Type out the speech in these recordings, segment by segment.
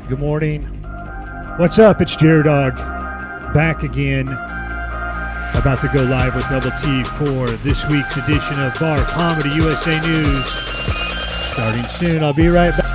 Good morning. What's up? It's Jared Dog back again. About to go live with Double T for this week's edition of Bar Comedy USA News. Starting soon. I'll be right back.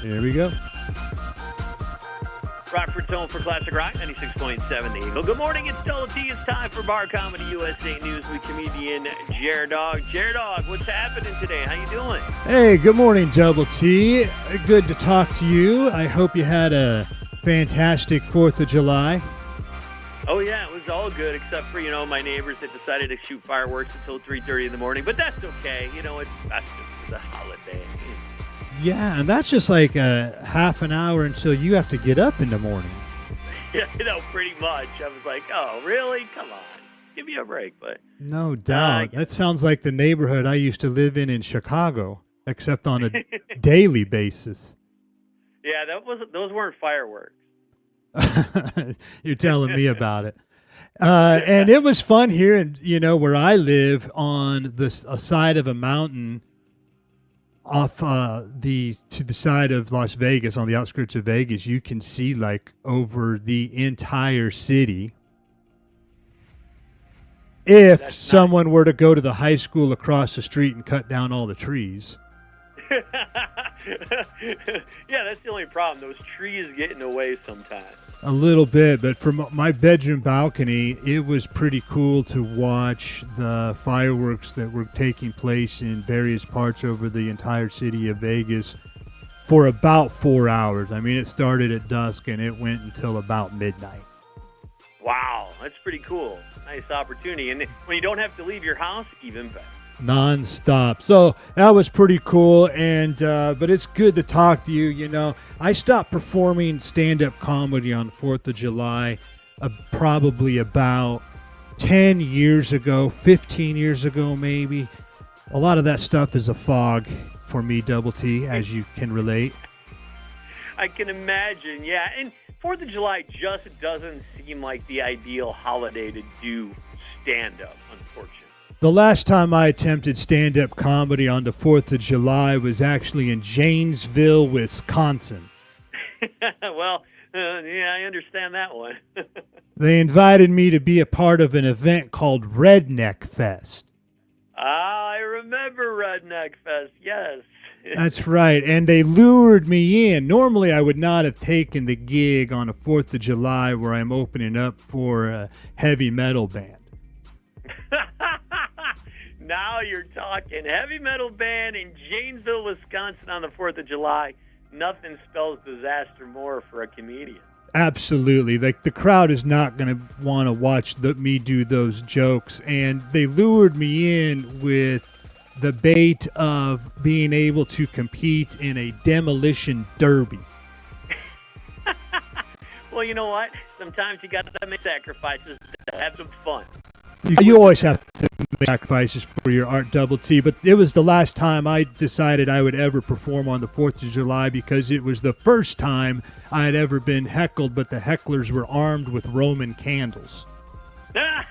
Here we go. Rockford Tone for Classic Rock, 96.7 The Eagle. Good morning, it's Double T. It's time for Bar Comedy USA News with comedian Jared Dog. Jared Dog, what's happening today? How you doing? Hey, good morning, Double T. Good to talk to you. I hope you had a fantastic 4th of July. Oh, yeah, it was all good, except for, my neighbors that decided to shoot fireworks until 3:30 in the morning. But that's okay. That's just the holiday. Yeah, and that's just like a half an hour until you have to get up in the morning. Yeah, pretty much. I was like, oh, really? Come on. Give me a break. But no doubt. That sounds like the neighborhood I used to live in Chicago, except on a daily basis. Yeah, those weren't fireworks. You're telling me about it. And it was fun here, and where I live on a side of a mountain off to the side of Las Vegas, on the outskirts of Vegas. You can see like over the entire city. If someone were to go to the high school across the street and cut down all the trees. Yeah, that's the only problem. Those trees get in the way sometimes. A little bit, but from my bedroom balcony, it was pretty cool to watch the fireworks that were taking place in various parts over the entire city of Vegas for about 4 hours. I mean, it started at dusk and it went until about midnight. Wow, that's pretty cool. Nice opportunity. And when you don't have to leave your house, even better. Non-stop. So that was pretty cool, and but it's good to talk to you. I stopped performing stand-up comedy on the 4th of July probably about 10 years ago, 15 years ago maybe. A lot of that stuff is a fog for me, Double T, as you can relate. I can imagine, yeah. And 4th of July just doesn't seem like the ideal holiday to do stand-up, unfortunately. The last time I attempted stand-up comedy on the 4th of July was actually in Janesville, Wisconsin. Well, yeah, I understand that one. They invited me to be a part of an event called Redneck Fest. I remember Redneck Fest, yes. That's right, and they lured me in. Normally, I would not have taken the gig on the 4th of July where I'm opening up for a heavy metal band. Now you're talking. Heavy metal band in Janesville, Wisconsin on the 4th of July. Nothing spells disaster more for a comedian. Absolutely. Like, the crowd is not going to want to watch me do those jokes. And they lured me in with the bait of being able to compete in a demolition derby. Well, you know what? Sometimes you got to make sacrifices to have some fun. You always have to make sacrifices for your art, Double T, but it was the last time I decided I would ever perform on the 4th of July because it was the first time I had ever been heckled, but the hecklers were armed with Roman candles. Yeah,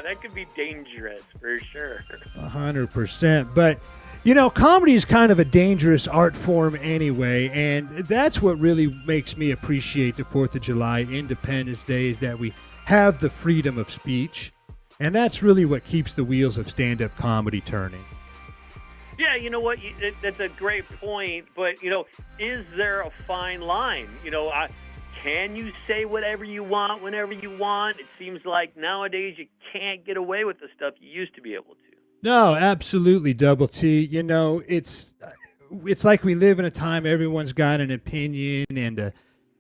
that could be dangerous for sure. 100%. But, you know, comedy is kind of a dangerous art form anyway, and that's what really makes me appreciate the 4th of July, Independence Day, is that we have the freedom of speech, and that's really what keeps the wheels of stand-up comedy turning. Yeah, you know what? That's a great point, but, you know, is there a fine line? You know, can you say whatever you want whenever you want? It seems like nowadays you can't get away with the stuff you used to be able to. No, absolutely, Double T. You know, it's like we live in a time everyone's got an opinion and a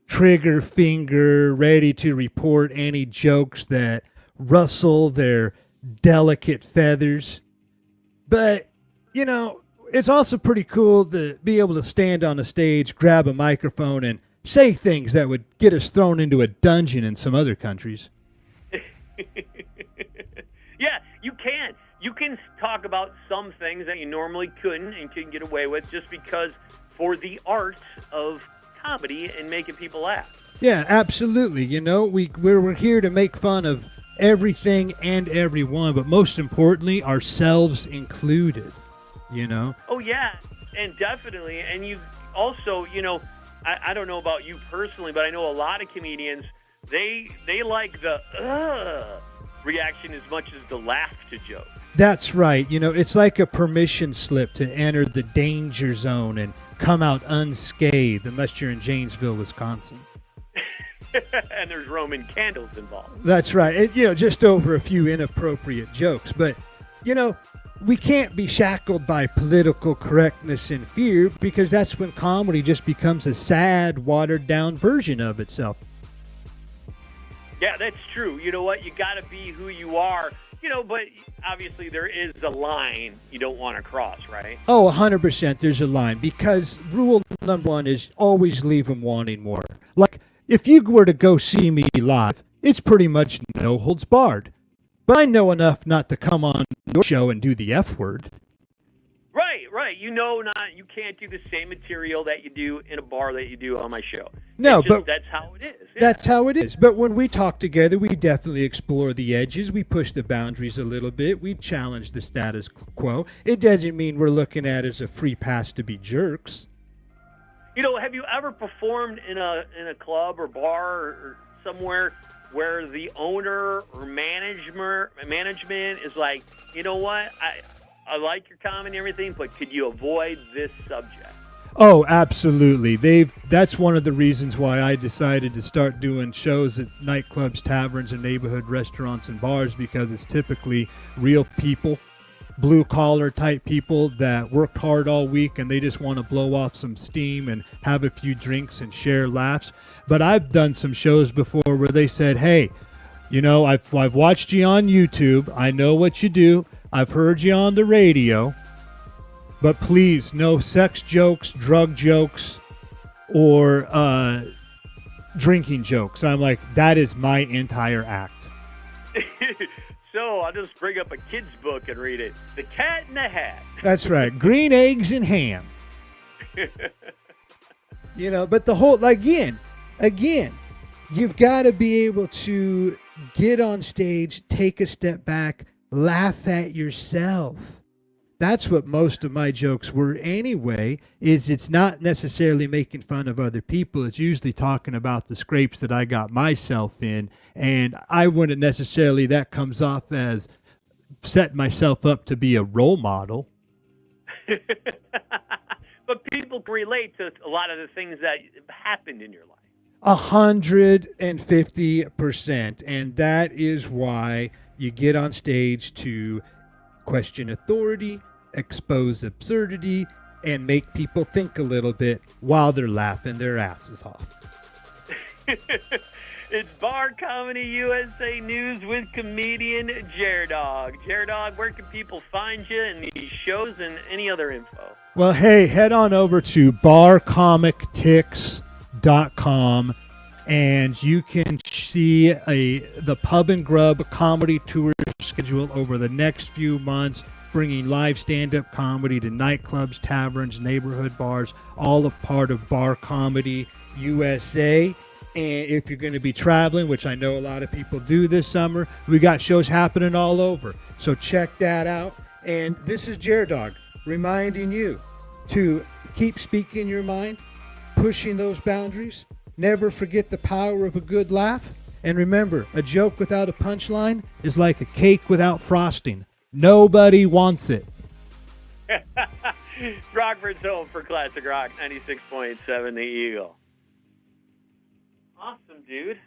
trigger finger ready to report any jokes that rustle their delicate feathers. But, you know, it's also pretty cool to be able to stand on a stage, grab a microphone, and say things that would get us thrown into a dungeon in some other countries. Yeah, you can. You can talk about some things that you normally couldn't and couldn't get away with just because for the art of comedy and making people laugh. Yeah, absolutely. You know, we're here to make fun of everything and everyone, but most importantly, ourselves included, you know? Oh, yeah, and definitely. And you also, you know, I don't know about you personally, but I know a lot of comedians, they like the reaction as much as the laugh to joke. That's right. You know, it's like a permission slip to enter the danger zone and come out unscathed, unless you're in Janesville, Wisconsin. And there's Roman candles involved. That's right. And, you know, just over a few inappropriate jokes. But, you know, we can't be shackled by political correctness and fear, because that's when comedy just becomes a sad, watered-down version of itself. Yeah, that's true. You know what? You got to be who you are. You know, but obviously there is a line you don't want to cross, right? Oh, 100% there's a line, because rule number one is always leave them wanting more. Like, if you were to go see me live, it's pretty much no holds barred. But I know enough not to come on your show and do the F word. Right. You know, you can't do the same material that you do in a bar that you do on my show. No, but that's how it is. Yeah. That's how it is. But when we talk together, we definitely explore the edges. We push the boundaries a little bit. We challenge the status quo. It doesn't mean we're looking at it as a free pass to be jerks. You know, have you ever performed in a club or bar or somewhere where the owner or management is like, you know what, I like your comedy and everything, but could you avoid this subject? Oh, absolutely. That's one of the reasons why I decided to start doing shows at nightclubs, taverns, and neighborhood restaurants and bars, because it's typically real people, blue-collar type people that worked hard all week and they just want to blow off some steam and have a few drinks and share laughs. But I've done some shows before where they said, hey, you know, I've watched you on YouTube. I know what you do. I've heard you on the radio. But please, no sex jokes, drug jokes, or drinking jokes. I'm like, that is my entire act. So I'll just bring up a kid's book and read it. The Cat in the Hat. That's right. Green eggs and ham. You know, but the whole, again, you've got to be able to get on stage, take a step back, laugh at yourself. That's what most of my jokes were anyway, is it's not necessarily making fun of other people. It's usually talking about the scrapes that I got myself in. And I wouldn't necessarily, that comes off as set myself up to be a role model. But people can relate to a lot of the things that happened in your life. 150%. And that is why you get on stage to question authority, expose absurdity, and make people think a little bit while they're laughing their asses off. It's Bar Comedy USA News with comedian Dog. Dog, where can people find you in these shows and any other info? Well, hey, head on over to barcomictix.com and you can see the Pub and Grub comedy tour schedule over the next few months, bringing live stand-up comedy to nightclubs, taverns, neighborhood bars, all a part of Bar Comedy USA. And if you're going to be traveling, which I know a lot of people do this summer, we got shows happening all over. So check that out. And this is Dog reminding you to keep speaking your mind, pushing those boundaries. Never forget the power of a good laugh. And remember, a joke without a punchline is like a cake without frosting. Nobody wants it. Rockford's home for Classic Rock 96.7 The Eagle. Awesome, dude.